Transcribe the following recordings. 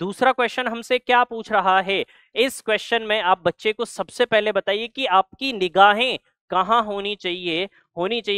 दूसरा क्वेश्चन हमसे क्या पूछ रहा है, इस क्वेश्चन में आप बच्चे को सबसे पहले बताइए कि आपकी निगाहें कहाँ होनी चाहिए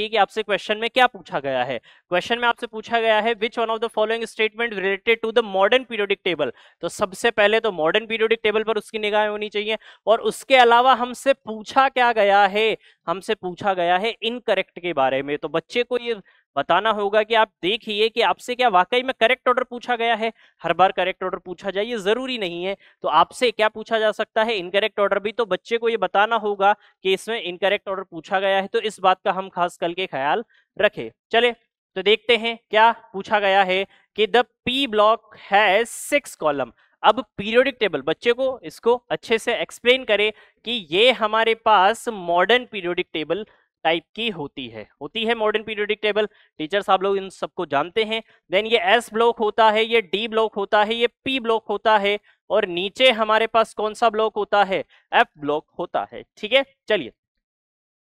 कि आपसे क्वेश्चन में क्या पूछा गया है। क्वेश्चन में आपसे पूछा गया है which one of the following statement related to the modern periodic table. तो सबसे पहले तो मॉडर्न पीरियोडिक टेबल पर उसकी निगाहें होनी चाहिए। और उसके अलावा हमसे पूछा क्या गया है, हमसे पूछा गया है इनकरेक्ट के बारे में। तो बच्चे को ये बताना होगा कि आप देखिए कि आपसे क्या वाकई में करेक्ट ऑर्डर पूछा गया है। हर बार करेक्ट ऑर्डर पूछा जाए ये जरूरी नहीं है, तो आपसे क्या पूछा जा सकता है, इनकरेक्ट ऑर्डर भी। तो बच्चे को ये बताना होगा कि इसमें इनकरेक्ट ऑर्डर पूछा गया है, तो इस बात का हम खास करके ख्याल रखें। चले तो देखते हैं क्या पूछा गया है कि the P block has 6 column. अब पीरियोडिक टेबल, बच्चे को इसको अच्छे से एक्सप्लेन करे कि ये हमारे पास मॉडर्न पीरियोडिक टेबल टाइप की होती है मॉडर्न पीरियोडिक टेबल। टीचर्स आप लोग इन सबको जानते हैं। देन ये एस ब्लॉक होता है, ये डी ब्लॉक होता है, ये पी ब्लॉक होता है, और नीचे हमारे पास कौन सा ब्लॉक होता है, एफ ब्लॉक होता है। ठीक है, चलिए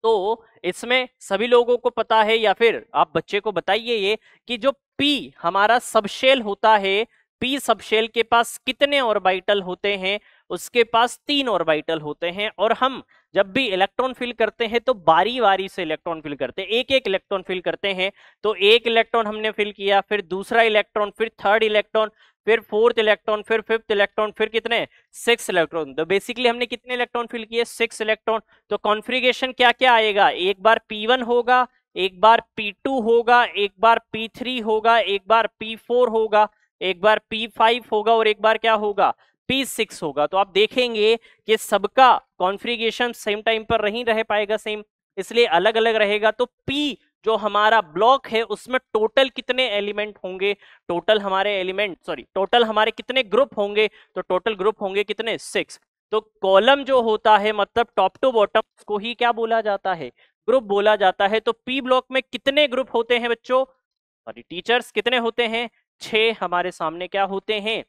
तो इसमें सभी लोगों को पता है, या फिर आप बच्चे को बताइए ये कि जो पी हमारा सबशेल होता है, पी सबशेल के पास कितने ऑर्बिटल होते हैं, उसके पास 3 ऑर्बिटल होते हैं। और हम जब भी इलेक्ट्रॉन फिल करते हैं तो बारी बारी से इलेक्ट्रॉन फिल करते हैं, एक एक इलेक्ट्रॉन फिल करते हैं। तो एक इलेक्ट्रॉन हमने फिल किया, फिर दूसरा इलेक्ट्रॉन, फिर थर्ड इलेक्ट्रॉन, फिर फोर्थ इलेक्ट्रॉन, फिर फिफ्थ इलेक्ट्रॉन, फिर कितने 6 इलेक्ट्रॉन। तो बेसिकली हमने कितने इलेक्ट्रॉन फिल किए, 6 इलेक्ट्रॉन। तो कॉन्फ़िगरेशन क्या क्या आएगा, एक बार P1 होगा, एक बार P2 होगा, एक बार P3 होगा, एक बार P4 होगा, एक बार P5 होगा, और एक बार क्या होगा, P6 होगा। तो आप देखेंगे कि सबका कॉन्फ़िगरेशन सेम टाइम पर नहीं रह पाएगा सेम, इसलिए अलग अलग रहेगा। तो P जो हमारा ब्लॉक है उसमें टोटल कितने एलिमेंट होंगे, टोटल हमारे कितने ग्रुप होंगे, तो टोटल ग्रुप होंगे कितने, 6। तो कॉलम जो होता है मतलब टॉप टू बॉटम, उसको ही क्या बोला जाता है, ग्रुप बोला जाता है। तो पी ब्लॉक में कितने ग्रुप होते हैं बच्चों, सॉरी टीचर्स, कितने होते हैं, 6 हमारे सामने क्या होते हैं,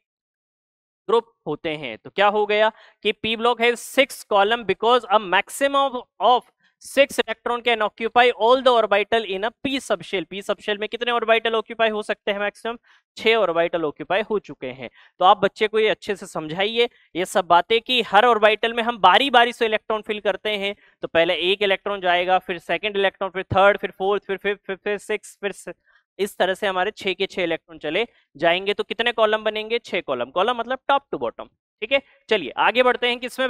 ग्रुप होते हैं। तो क्या हो गया कि पी ब्लॉक है 6 column because a maximum of 6 electron can occupy all the orbital in a P subshell. P subshell में कितने ऑर्बिटल ऑक्यूपाई हो सकते हैं, मैक्सिमम 6 ऑर्बिटल ऑक्यूपाई हो चुके हैं। तो आप बच्चे को ये अच्छे से समझाइए ये सब बातें कि हर ऑर्बिटल में हम बारी बारी से इलेक्ट्रॉन फिल करते हैं। तो पहले एक इलेक्ट्रॉन जाएगा, फिर सेकंड इलेक्ट्रॉन, फिर थर्ड, फिर फोर्थ, फिर फिफ्थ, फिर सिक्स, फिर इस तरह से हमारे 6 के 6 इलेक्ट्रॉन चले जाएंगे। तो कितने कॉलम बनेंगे, 6 कॉलम। कॉलम मतलब टॉप टू बॉटम। ठीक है, चलिए आगे बढ़ते हैं किसमें,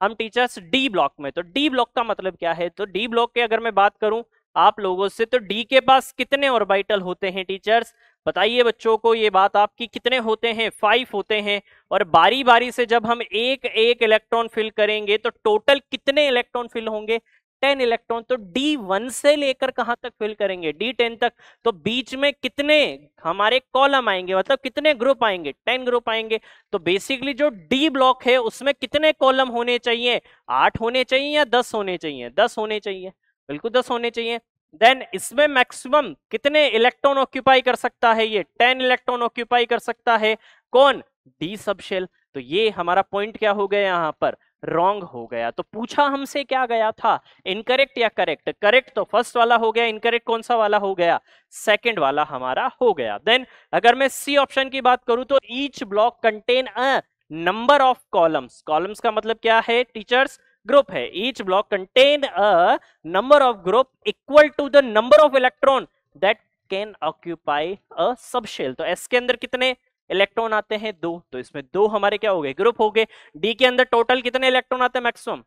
हम टीचर्स डी ब्लॉक में। तो डी ब्लॉक का मतलब क्या है, तो डी ब्लॉक के अगर मैं बात करूं आप लोगों से, तो डी के पास कितने ऑर्बिटल होते हैं टीचर्स, बताइए बच्चों को ये बात आपकी, कितने होते हैं, 5 होते हैं। और बारी बारी से जब हम एक एक इलेक्ट्रॉन फिल करेंगे तो टोटल कितने इलेक्ट्रॉन फिल होंगे, 10 इलेक्ट्रॉन। तो D1 से लेकर कहां तक फिल करेंगे, D10 तक। तो बीच में कितने हमारे कॉलम आएंगे, मतलब कितने ग्रुप आएंगे, 10 ग्रुप आएंगे। तो बेसिकली जो डी ब्लॉक है उसमें कितने कॉलम होने चाहिए, 8 होने चाहिए या 10 होने चाहिए, 10 होने चाहिए, बिल्कुल 10 होने चाहिए। देन इसमें मैक्सिमम कितने इलेक्ट्रॉन ऑक्यूपाई कर सकता है, ये 10 इलेक्ट्रॉन ऑक्यूपाई कर सकता है, कौन, डी सबशेल। तो ये हमारा पॉइंट क्या हो गया यहाँ पर, रॉन्ग हो गया। तो पूछा हमसे क्या गया था, इनकरेक्ट या करेक्ट, करेक्ट तो फर्स्ट वाला हो गया, इनकरेक्ट कौन सा वाला हो गया, सेकंड वाला हमारा हो गया। देन अगर मैं सी ऑप्शन की बात करूं तो each block contain a number of columns. Columns का मतलब क्या है टीचर्स, ग्रुप है। Each block contain a number of group equal to the number of electron that can occupy a subshell. तो एस के अंदर कितने इलेक्ट्रॉन आते हैं, 2। तो इसमें 2 हमारे क्या हो गए, ग्रुप हो गए। डी के अंदर टोटल कितने इलेक्ट्रॉन आते हैं, मैक्सिमम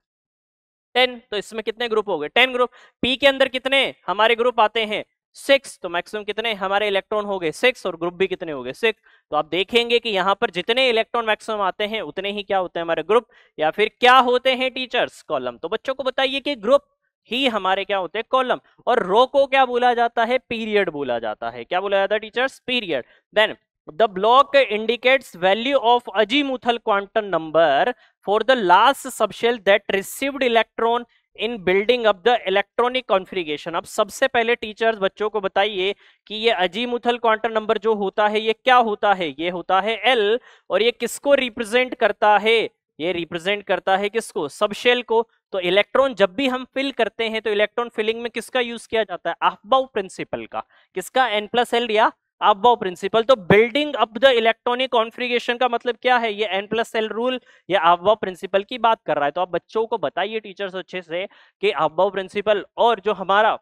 10। तो इसमें कितने ग्रुप हो गए, 10 ग्रुप। पी के अंदर कितने हमारे ग्रुप आते हैं, 6। तो मैक्सिमम कितने हमारे इलेक्ट्रॉन हो गए, 6, और ग्रुप भी कितने हो गए, 6। तो आप देखेंगे कि यहाँ पर जितने इलेक्ट्रॉन मैक्सिमम आते हैं उतने ही क्या होते हैं हमारे ग्रुप, या फिर क्या होते हैं टीचर्स, कॉलम। तो बच्चों को बताइए कि ग्रुप ही हमारे क्या होते हैं, कॉलम। और रो को क्या बोला जाता है, पीरियड बोला जाता है। क्या बोला जाता है teachers, period. Then the block indicates value of azimuthal quantum number for the last subshell that received electron in building up the electronic configuration। अब सबसे पहले टीचर्स बच्चों को बताइए कि ये अजीमुथल क्वांटम नंबर जो होता है ये क्या होता है, ये होता है L। और ये किसको रिप्रेजेंट करता है, ये रिप्रेजेंट करता है किसको, सबशेल को। तो इलेक्ट्रॉन जब भी हम फिल करते हैं तो इलेक्ट्रॉन फिलिंग में किसका यूज किया जाता है, अफबाउ प्रिंसिपल का, किसका, N+L या अबव प्रिंसिपल। तो building up the electronic configuration का मतलब क्या है, ये n+l रूल या अबव प्रिंसिपल की बात कर रहा है। तो आप बच्चों को बताइए टीचर्स अच्छे से कि अबव प्रिंसिपल और जो हमारा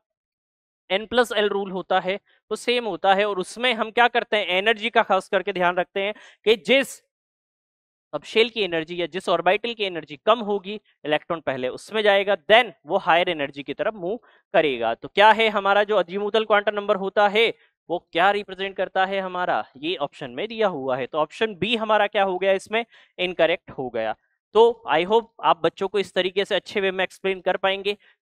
n+l रूल होता है वो सेम होता है, और उसमें हम क्या करते हैं, एनर्जी का खास करके ध्यान रखते हैं कि जिस सबशेल की एनर्जी या जिस ऑर्बिटल की एनर्जी कम होगी, इलेक्ट्रॉन पहले उसमें जाएगा, देन वो हायर एनर्जी की तरफ मूव करेगा। तो क्या है हमारा जो अजीमुथल क्वांटम नंबर होता है वो क्या रिप्रेजेंट करता है हमारा, ये ऑप्शन में दिया हुआ है। तो ऑप्शन बी हमारा क्या हो गया, इसमें इनकरेक्ट हो गया। तो आई होप आप बच्चों को इस तरीके से अच्छे वे में एक्सप्लेन कर पाएंगे।